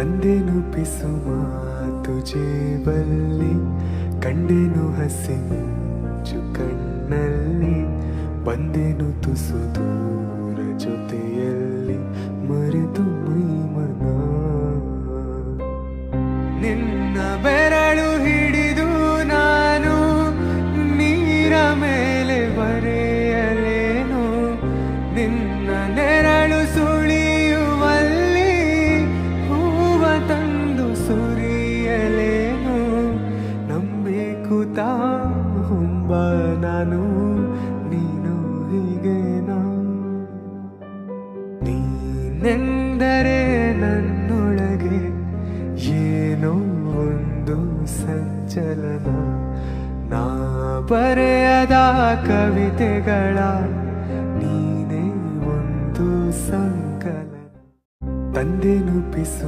ತಂದೆನು ಪಿಸು ಮಾತು ಜೇಬಲ್ಲಿ, ಕಂಡೆನು ಹಸಿಂಚು ಕಣ್ಣಲ್ಲಿ, ಬಂದೆನು ತುಸು ದೂರ ಜೊತೆಯಲ್ಲಿ, ಮರೆತು ಮೈಮನ ನಿನ್ನ ಬೆರಳು ಹಿಡಿದು ನಾನು ನೀರ ಮೇಲೆ ಬರೆಯಲೇನು, ನಿನ್ನ ನೆರಳು ಸುಳಿಯುವಲ್ಲಿ ಹೂವ ತಂದು ಸುರಿಯಲೇನು, ನಂಬೇಕು ಹೊಂಬ ನಾನು ನೀನು ಹೀಗೇನಾ, ನೀನೆಂದರೆ ನನ್ನೊಳಗೆ ಏನೋ ಒಂದು ಸಂಚಲನ, ನಾ ಬರೆಯದ ಕವಿತೆಗಳ